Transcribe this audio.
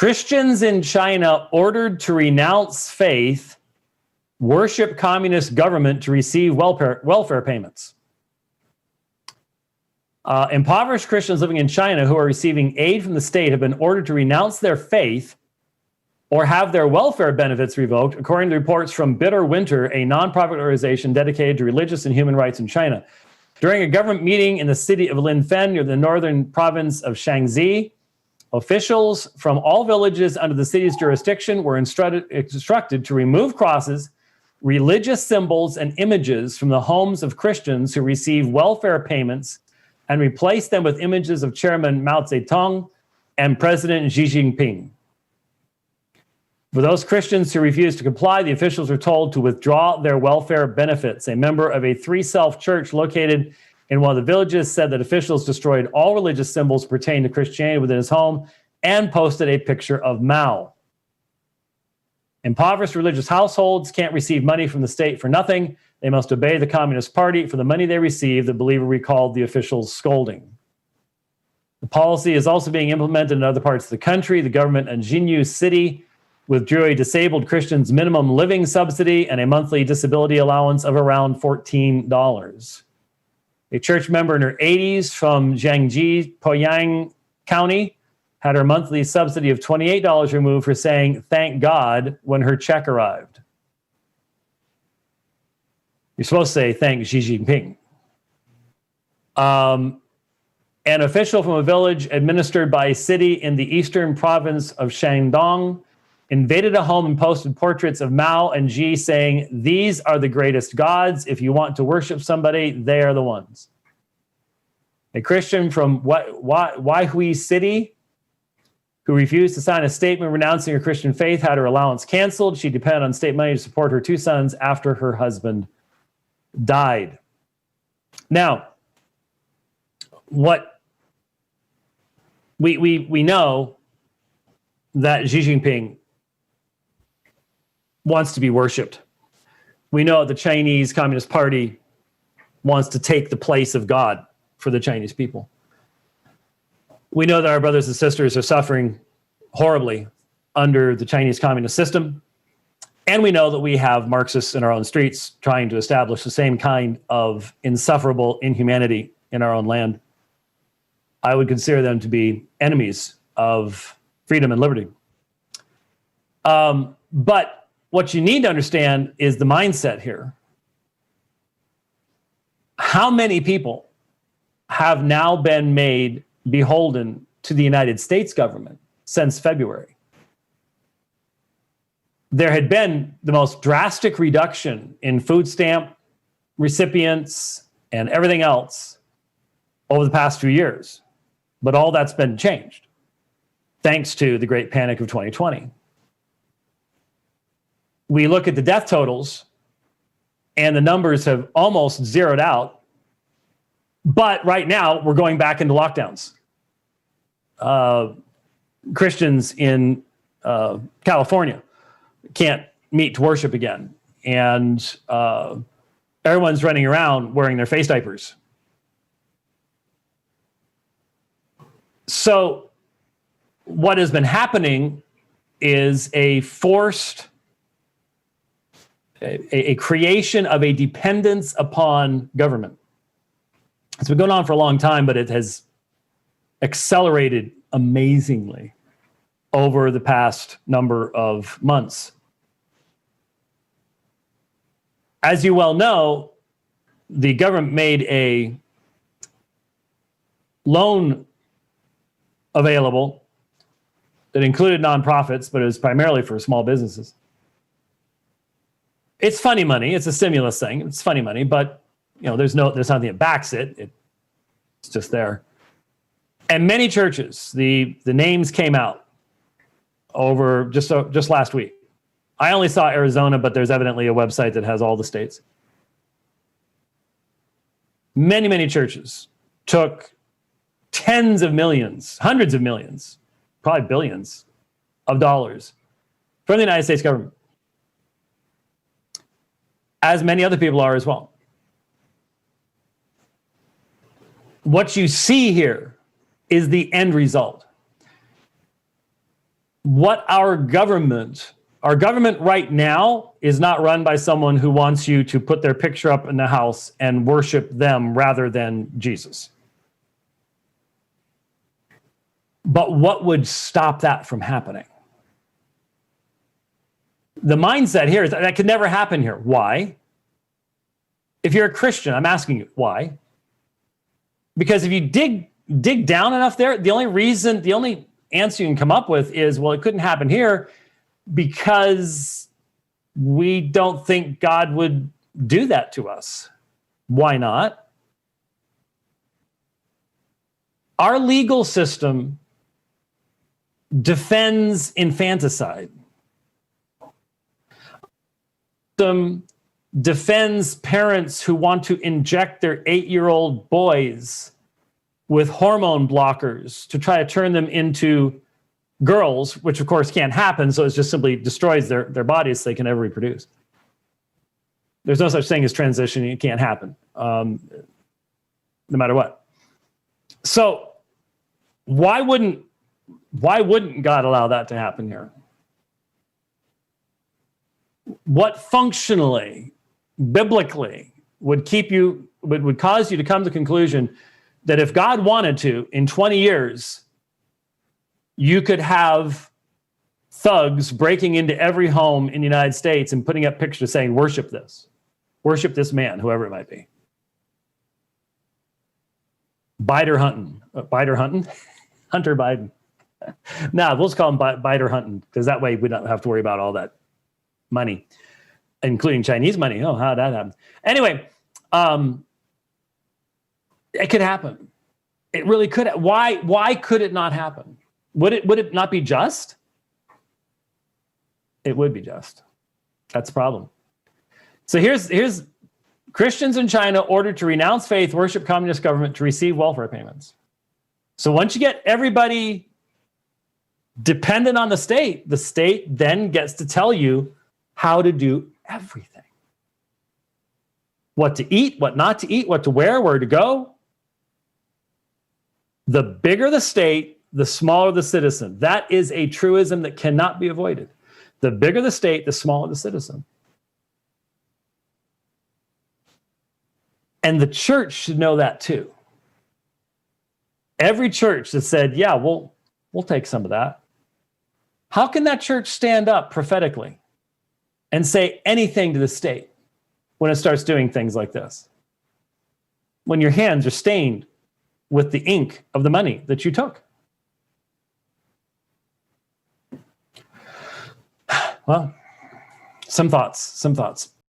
Christians in China ordered to renounce faith, worship communist government to receive welfare payments. Impoverished Christians living in China who are receiving aid from the state have been ordered to renounce their faith or have their welfare benefits revoked, according to reports from Bitter Winter, a nonprofit organization dedicated to religious and human rights in China. During a government meeting in the city of Linfen, near the northern province of Shaanxi, officials from all villages under the city's jurisdiction were instructed to remove crosses, religious symbols, and images from the homes of Christians who receive welfare payments and replace them with images of Chairman Mao Zedong and President Xi Jinping. For those Christians who refused to comply, the officials were told to withdraw their welfare benefits. A member of a Three Self church located in one of the villages said that officials destroyed all religious symbols pertaining to Christianity within his home and posted a picture of Mao. Impoverished religious households can't receive money from the state for nothing. They must obey the Communist Party for the money they receive, the believer recalled the officials' scolding. The policy is also being implemented in other parts of the country. The government in Jinyu City withdrew a disabled Christian's minimum living subsidy and a monthly disability allowance of around $14. A church member in her 80s from Jiangji, Poyang County, had her monthly subsidy of $28 removed for saying, "Thank God," when her check arrived. You're supposed to say, "Thank Xi Jinping." An official from a village administered by a city in the eastern province of Shandong invaded a home and posted portraits of Mao and Xi saying, "These are the greatest gods. If you want to worship somebody, they are the ones." A Christian from Waihui City who refused to sign a statement renouncing her Christian faith had her allowance canceled. She depended on state money to support her two sons after her husband died. Now, what we know that Xi Jinping wants to be worshipped. We know the Chinese Communist Party wants to take the place of God for the Chinese people. We know that our brothers and sisters are suffering horribly under the Chinese communist system. And we know that we have Marxists in our own streets trying to establish the same kind of insufferable inhumanity in our own land. I would consider them to be enemies of freedom and liberty. But what you need to understand is the mindset here. How many people have now been made beholden to the United States government since February? There had been the most drastic reduction in food stamp recipients and everything else over the past few years. But all that's been changed thanks to the Great Panic of 2020. We look at the death totals and the numbers have almost zeroed out. But right now we're going back into lockdowns. Christians in California can't meet to worship again. And everyone's running around wearing their face diapers. So what has been happening is a forced, a creation of a dependence upon government. It's been going on for a long time, but it has accelerated amazingly over the past number of months. As you well know, the government made a loan available that included nonprofits, but it was primarily for small businesses. It's funny money. It's a stimulus thing. It's funny money, but there's nothing that backs it. It's just there. And many churches, the names came out over just last week. I only saw Arizona, but there's evidently a website that has all the states. Many, many churches took tens of millions, hundreds of millions, probably billions of dollars from the United States government, as many other people are as well. What you see here is the end result. what our government right now is not run by someone who wants you to put their picture up in the house and worship them rather than Jesus. But what would stop that from happening? The mindset here is that could never happen here. Why? If you're a Christian, I'm asking you, why? Because if you dig down enough there, the only answer you can come up with is, well, it couldn't happen here because we don't think God would do that to us. Why not? Our legal system defends infanticide. Defends parents who want to inject their 8-year-old boys with hormone blockers to try to turn them into girls, which of course can't happen, so it just simply destroys their bodies so they can never reproduce. There's no such thing as transitioning. It can't happen, no matter what. So why wouldn't God allow that to happen here? What functionally, biblically, would cause you to come to the conclusion that if God wanted to, in 20 years, you could have thugs breaking into every home in the United States and putting up pictures saying, worship this man, whoever it might be. Hunter Biden. Nah, we'll just call him Biter hunting, because that way we don't have to worry about all that money, including Chinese money. Oh, how that happens. Anyway, it could happen. It really could. Why could it not happen? Would it not be just? It would be just. That's the problem. So here's Christians in China ordered to renounce faith, worship communist government, to receive welfare payments. So once you get everybody dependent on the state then gets to tell you how to do everything. What to eat, what not to eat, what to wear, where to go. The bigger the state, the smaller the citizen. That is a truism that cannot be avoided. The bigger the state, the smaller the citizen. And the church should know that too. Every church that said, yeah, we'll take some of that. How can that church stand up prophetically and say anything to the state when it starts doing things like this? When your hands are stained with the ink of the money that you took. Well, some thoughts.